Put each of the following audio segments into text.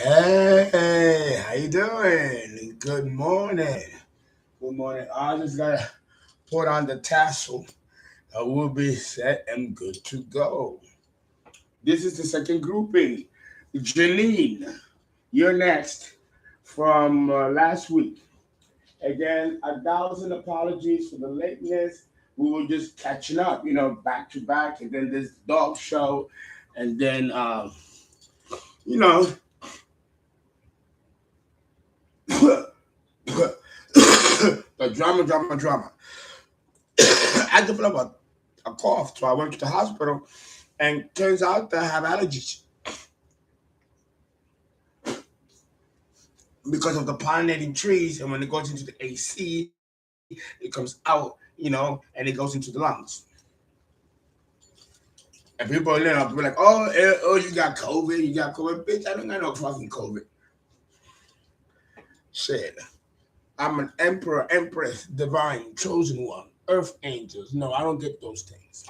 Hey, how you doing? Good morning. Good morning. I just gotta put on the tassel. I will be set and good to go. This is the second grouping. Janine, you're next from last week. Again, 1,000 apologies for the lateness. We were just catching up, back to back, and then this dog show, and then you know, the drama. I had to develop a cough, so I went to the hospital, and turns out that I have allergies because of the pollinating trees. And when it goes into the AC, it comes out, and it goes into the lungs. And people, be like, oh, you got COVID, bitch. I don't got no fucking COVID. Shit. I'm an emperor, empress, divine, chosen one, earth angels. No, I don't get those things.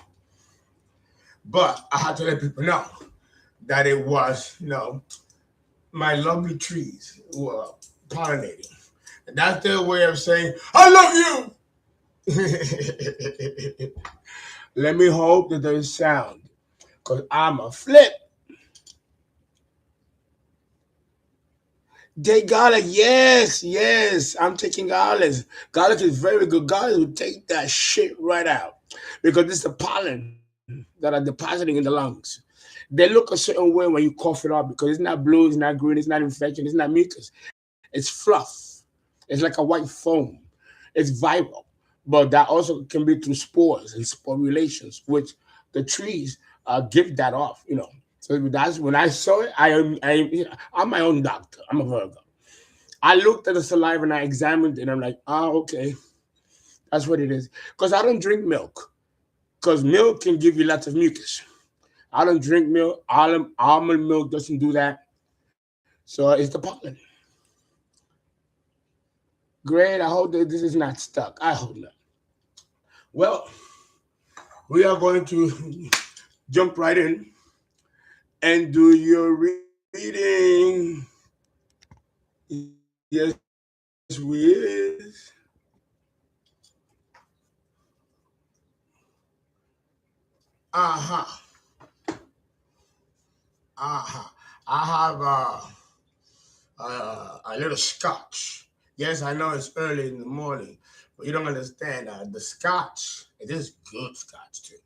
But I had to let people know that it was, my lovely trees were pollinating. And that's their way of saying, I love you. Let me hope that there's sound, because I'm a flip. Take garlic, yes. I'm taking garlic. Garlic is very good. Garlic will take that shit right out because it's the pollen that are depositing in the lungs. They look a certain way when you cough it up because it's not blue, it's not green, it's not infection, it's not mucus. It's fluff. It's like a white foam. It's viral, but that also can be through spores and sporulations, which the trees give that off. So that's when I saw it. I'm my own doctor. I'm a Virgo. I looked at the saliva and I examined it, and I'm like, okay, that's what it is. Because I don't drink milk, because milk can give you lots of mucus. I don't drink milk. Almond milk doesn't do that. So it's the pollen. Great. I hope that this is not stuck. I hope not. Well, we are going to jump right in and do your reading. Yes, we is. Uh-huh. Uh-huh. I have a little scotch. Yes, I know it's early in the morning, but you don't understand. The scotch, it is good scotch too.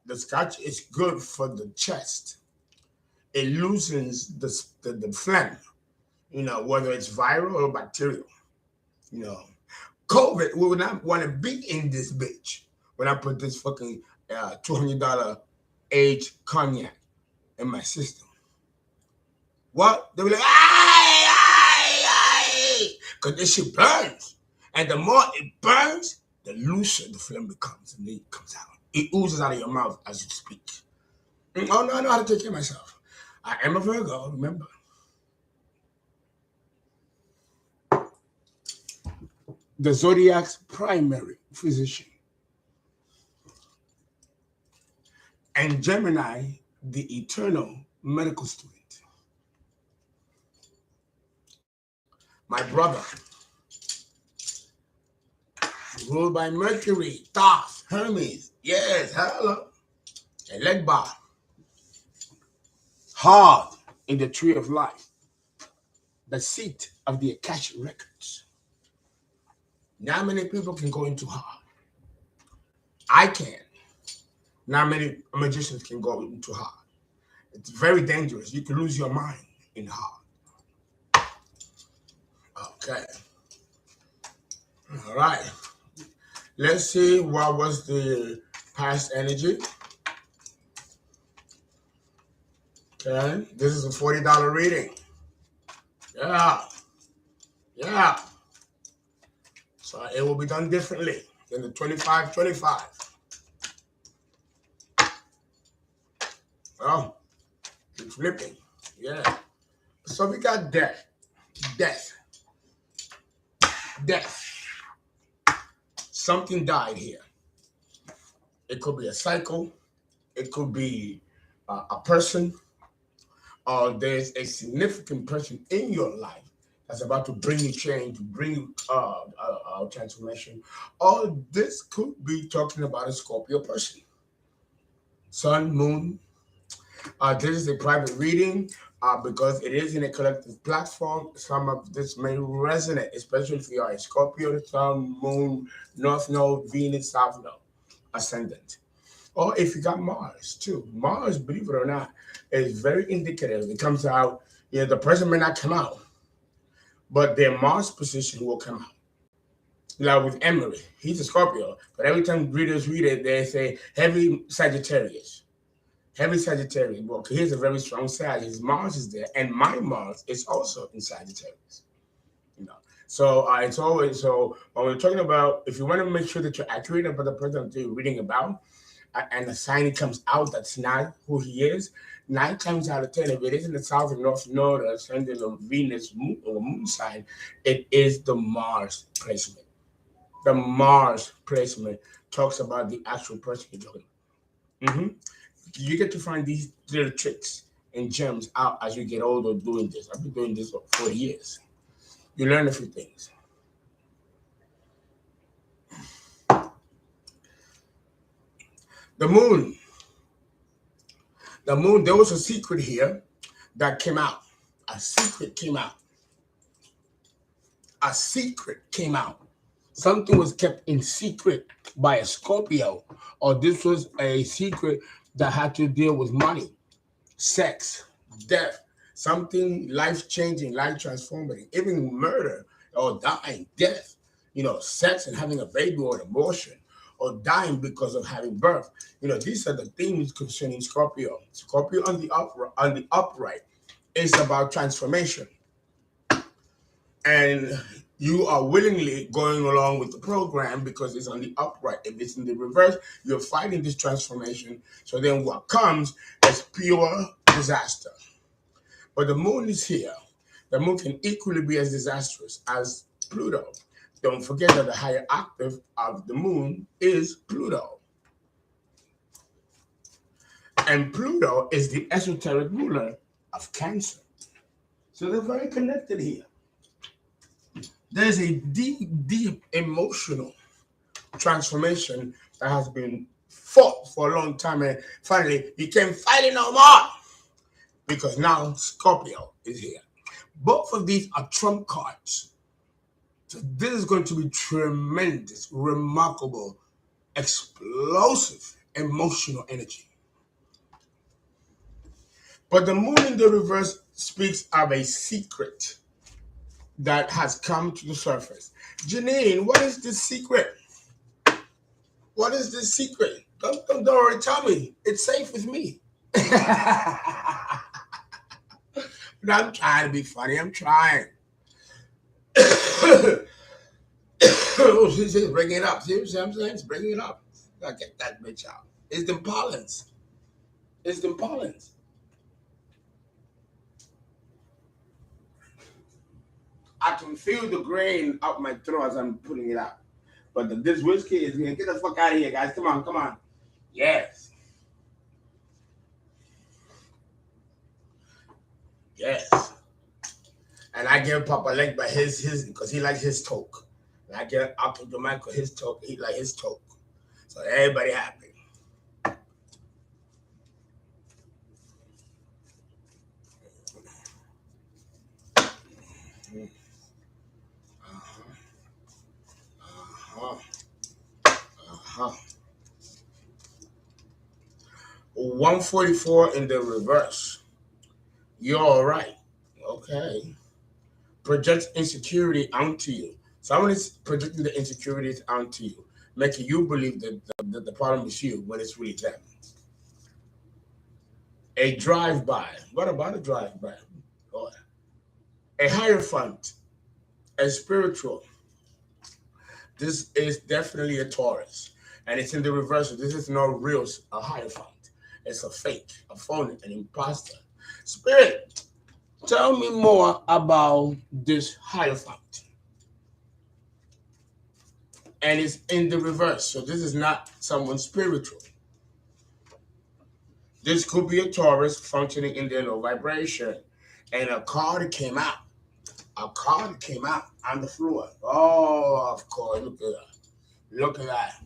The scotch is good for the chest. It loosens the phlegm, whether it's viral or bacterial. You know, COVID, we would not want to be in this bitch when I put this fucking $200 aged cognac in my system. What? They were like, aye, because this shit burns. And the more it burns, the looser the phlegm becomes and it comes out. It oozes out of your mouth as you speak. Oh, no, I know how to take care of myself. I am a Virgo, remember. The zodiac's primary physician. And Gemini, the eternal medical student. My brother, ruled by Mercury, Thoth, Hermes, yes, hello, and Legba, hard in the tree of life, the seat of the Akashic records. Not many people can go into hard. I can. Not many magicians can go into hard. It's very dangerous. You can lose your mind in hard. Okay. All right. Let's see what was the past energy. Okay. This is a $40 reading. Yeah. So it will be done differently than the 25. Oh, it's flipping. Yeah. So we got death. Something died here. It could be a cycle. It could be a person. or there's a significant person in your life that's about to bring you change, bring you transformation. All this could be talking about a Scorpio person. Sun, moon. This is a private reading because it is in a collective platform. Some of this may resonate, especially if you are a Scorpio, Sun, Moon, North Node, Venus, South Node, Ascendant. Or if you got Mars too. Mars, believe it or not, is very indicative. It comes out, the person may not come out, but their Mars position will come out. Like with Emery, he's a Scorpio, but every time readers read it, they say heavy Sagittarius. Heavy Sagittarius. Well, he has a very strong side. His Mars is there, and my Mars is also in Sagittarius. You know, so it's always so when we're talking about if you want to make sure that you're accurate about the person that you're reading about, and the sign comes out that's not who he is, 9 times out of 10, if it is in the South and North Node or ascending on Venus or moon sign, it is the Mars placement. The Mars placement talks about the actual person you're talking about. You get to find these little tricks and gems out as you get older doing this. I've been doing this for 40 years. You learn a few things. The moon. The moon, there was a secret here that came out. A secret came out. A secret came out. Something was kept in secret by a Scorpio, or this was a secret that had to deal with money, sex, death, something life-changing, life-transforming, even murder or dying, death, sex and having a baby or an abortion, or dying because of having birth. These are the themes concerning Scorpio. Scorpio on the upright is about transformation. And you are willingly going along with the program because it's on the upright. If it's in the reverse, you're fighting this transformation. So then what comes is pure disaster. But the moon is here. The moon can equally be as disastrous as Pluto. Don't forget that the higher octave of the moon is Pluto. And Pluto is the esoteric ruler of Cancer. So they're very connected here. There's a deep, deep emotional transformation that has been fought for a long time. And finally, you can't fight it no more because now Scorpio is here. Both of these are trump cards. So this is going to be tremendous, remarkable, explosive, emotional energy. But the moon in the reverse speaks of a secret that has come to the surface. Janine, what is this secret? What is this secret? Don't worry, tell me. It's safe with me. No, I'm trying to be funny. I'm trying. She's bringing it up. See what I'm saying? It's bringing it up. Gotta get that bitch out. It's them pollens. It's them pollens. I can feel the grain up my throat as I'm putting it out. But this whiskey is gonna get the fuck out of here, guys. Come on, come on. Yes. Yes. And I give Papa leg by his because he likes his talk. And I get up to the mic with his talk. He like his talk. So everybody happy. Uh-huh. 144 in the reverse. You're all right. Okay. Projects insecurity onto you. Someone is projecting the insecurities onto you, making you believe that the problem is you when it's really them. A drive-by. What about a drive-by? A hierophant. A spiritual. This is definitely a Taurus. And it's in the reverse. This is no real a hierophant. It's a fake, a phony, an imposter. Spirit, tell me more about this hierophant. And it's in the reverse. So this is not someone spiritual. This could be a Taurus functioning in their low vibration. And a card came out. A card came out on the floor. Oh, of course. Look at that. Look at that.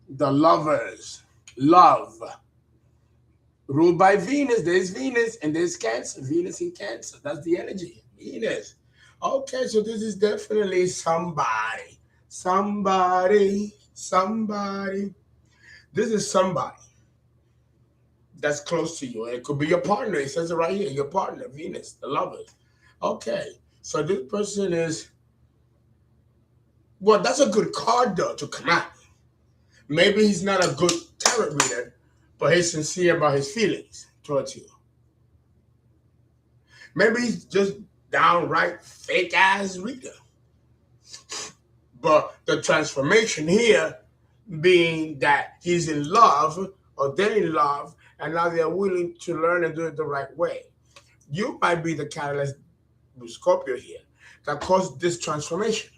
The lovers. Love. Ruled by Venus. There's Venus and there's Cancer. Venus in Cancer. That's the energy. Venus. Okay, so this is definitely somebody. Somebody. Somebody. This is somebody that's close to you. It could be your partner. It says it right here. Your partner, Venus, the lovers. Okay. So this person is, well, that's a good card though to come out. Maybe he's not a good tarot reader, but he's sincere about his feelings towards you. Maybe he's just downright fake ass reader. But the transformation here being that he's in love or they're in love and now they're willing to learn and do it the right way. You might be the catalyst with Scorpio here that caused this transformation.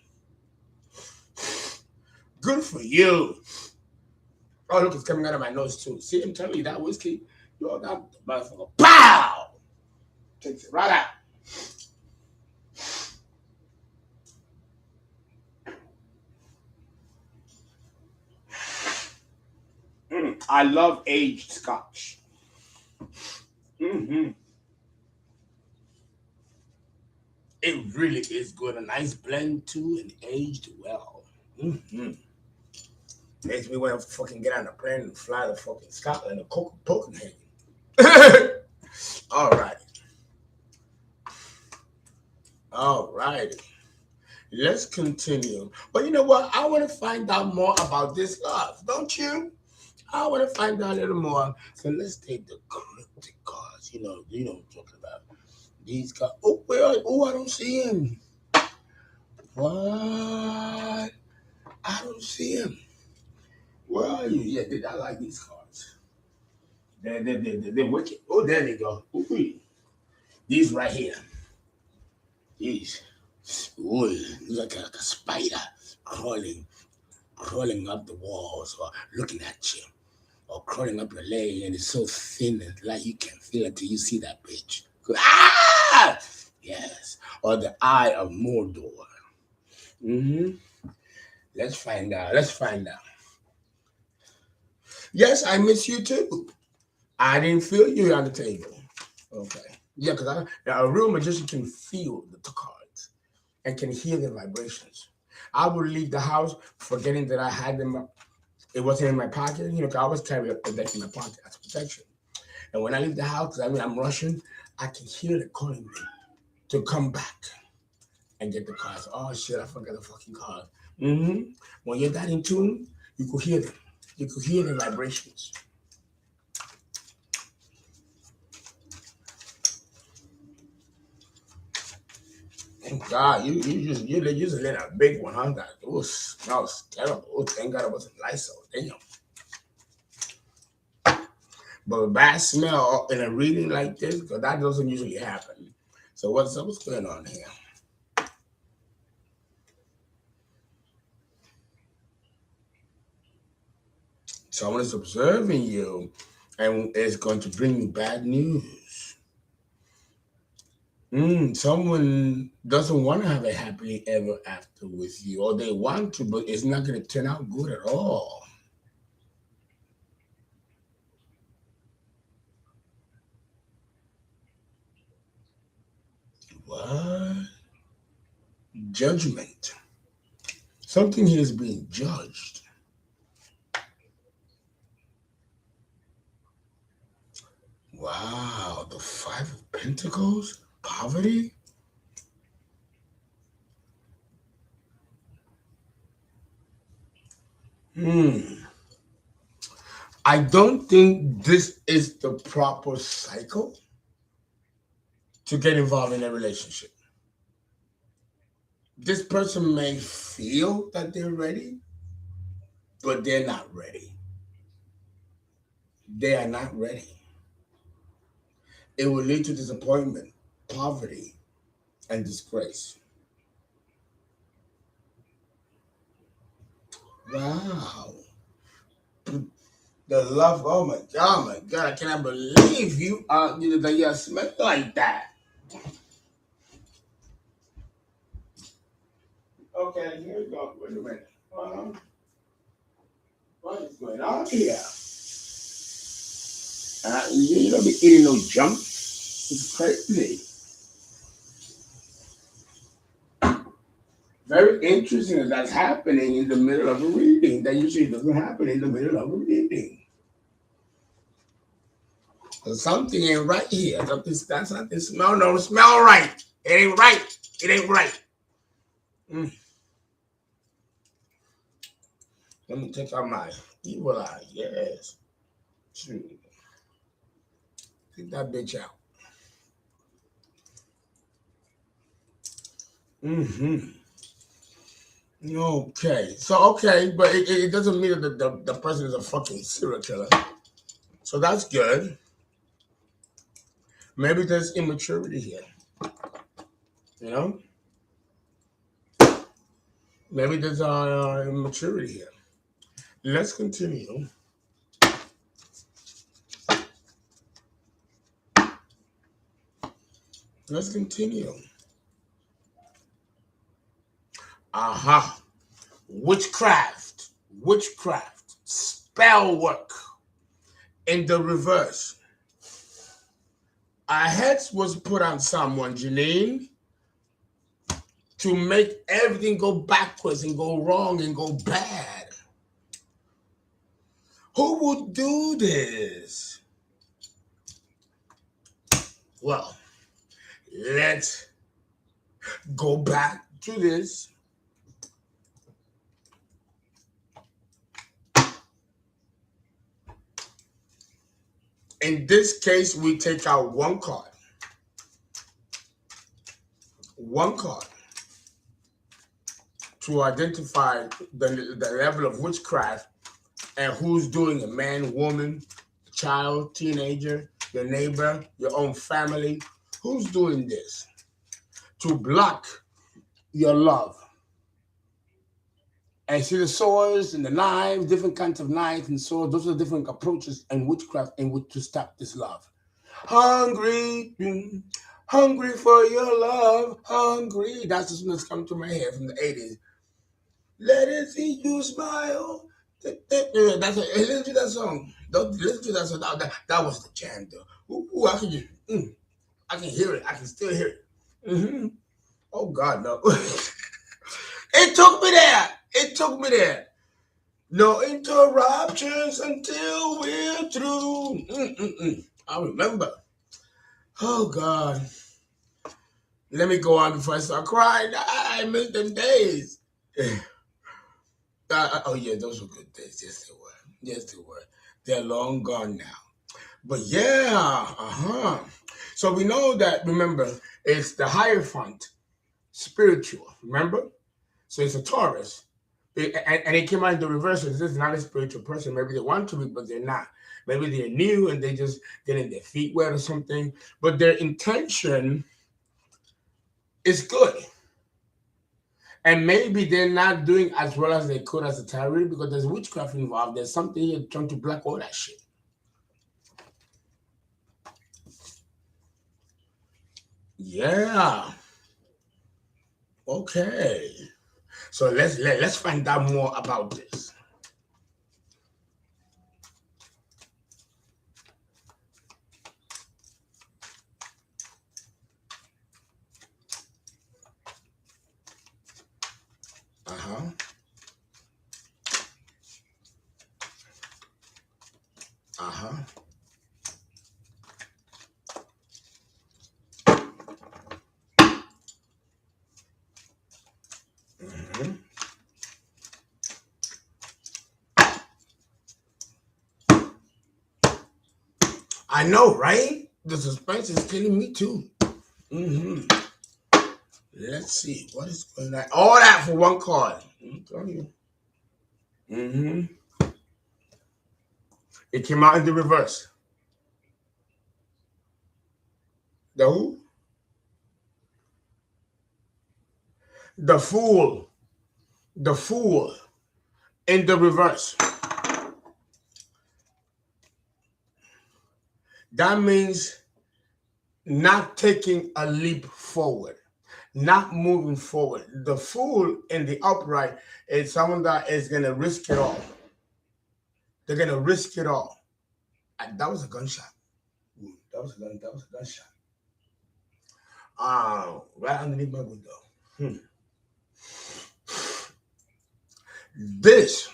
Good for you. Oh, look, it's coming out of my nose too. See, I'm telling you, that whiskey, yo, that motherfucker, pow! Takes it right out. I love aged scotch. Mm-hmm. It really is good. A nice blend too and aged well. Mm-hmm. Makes me want to fucking get on a plane and fly to fucking Scotland or Copenhagen. All right. All right. Let's continue. But you know what? I want to find out more about this love, don't you? I want to find out a little more. So let's take the cryptic cards. You know what I'm talking about. These cards. Oh, where are, oh, I don't see him. What? I don't see him. Where are you? Yeah, I like these cards. They're wicked. Oh, there they go. Ooh, these right here. These. Ooh, like a spider crawling up the walls or looking at you or crawling up your leg and it's so thin and like you can feel it till you see that bitch. Ah! Yes. Or the eye of Mordor. Mm-hmm. Let's find out. Let's find out. Yes, I miss you too. I didn't feel you on the table. Okay. Yeah, because a real magician can feel the cards and can hear the vibrations. I would leave the house forgetting that I had them. It wasn't in my pocket. You know, 'cause I always carry a deck in my pocket as protection. And when I leave the house, because I'm Russian, I can hear it calling me to come back and get the cards. Oh shit, I forgot the fucking cards. Mm-hmm. When you're that in tune, you could hear them. You could hear the vibrations. Thank God, you just let a big one, huh? That smells terrible. Oh, thank God it wasn't Lysol. Damn. But a bad smell in a reading like this, because that doesn't usually happen. So what's going on here? Someone is observing you and is going to bring you bad news. Someone doesn't want to have a happily ever after with you, or they want to, but it's not going to turn out good at all. What? Judgment. Something here is being judged. Wow, the Five of Pentacles? Poverty? I don't think this is the proper cycle to get involved in a relationship. This person may feel that they're ready, but they're not ready. They are not ready. It will lead to disappointment, poverty, and disgrace. Wow. The love, oh my God, I cannot believe you that you smell like that. Okay, here we go. Wait a minute. What is going on here? You don't be eating no junk. It's crazy. Very interesting that that's happening in the middle of a reading. That usually doesn't happen in the middle of a reading. So something ain't right here. That's not this smell. No, smell right. It ain't right. It ain't right. Let me take out my evil eye. Yes. Take that bitch out. Okay. So, but it doesn't mean that the person is a fucking serial killer. So that's good. Maybe there's immaturity here. You know? Maybe there's immaturity here. Let's continue. Let's continue. Witchcraft, spell work in the reverse. A hex was put on someone, Janine, to make everything go backwards and go wrong and go bad. Who would do this? Well, let's go back to this. In this case, we take out one card. One card to identify the level of witchcraft and who's doing it. Man, woman, child, teenager, your neighbor, your own family. Who's doing this to block your love? And see the swords and the knives, different kinds of knives and swords. Those are different approaches in witchcraft in which to stop this love. Hungry for your love, hungry. That's the song that's coming to my head from the 80s. Let it see you smile. Listen to that song. Listen to that song. That was the jam, though. Ooh, I can hear it. I can still hear it. Oh, God, no. It took me there. No interruptions until we're through. I remember. Oh, God. Let me go on before I start crying. I miss them days. Oh, yeah, those were good days. Yes, they were. They're long gone now. But yeah, So we know that, remember, it's the Hierophant, spiritual, remember? So it's a Taurus. And it came out in the reverse. This is not a spiritual person. Maybe they want to be, but they're not. Maybe they're new and they just getting their feet wet or something. But their intention is good. And maybe they're not doing as well as they could as a tarot because there's witchcraft involved. There's something here trying to block all that shit. Yeah. Okay. So let's find out more about this. I know, right? The suspense is killing me too. Let's see what is going on. All that for one card. It came out in the reverse. The who? The Fool. The Fool in the reverse. That means not taking a leap forward, not moving forward. The fool in the upright is someone that is going to risk it all. They're going to risk it all. And that was a gunshot. That was a gunshot. Right underneath my window. This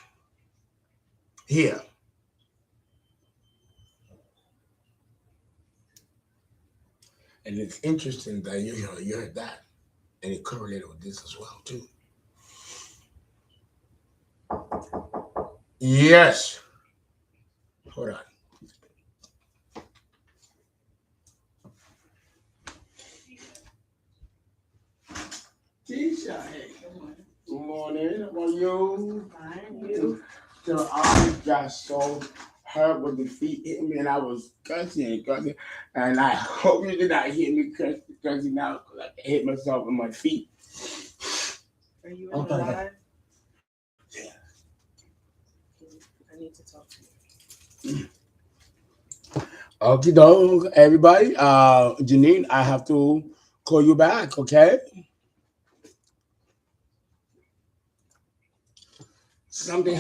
here and it's interesting that you heard that and it correlated with this as well too. Yes. Hold on. Tisha, hey, good morning. How are you? Fine, you. So I got so hurt with the feet hitting me, and I was cussing, and I hope you did not hear me cussing out because I hit myself with my feet. Are you in the live? Yeah. I need to talk to you. Okay, dog, everybody. Janine, I have to call you back, okay? Something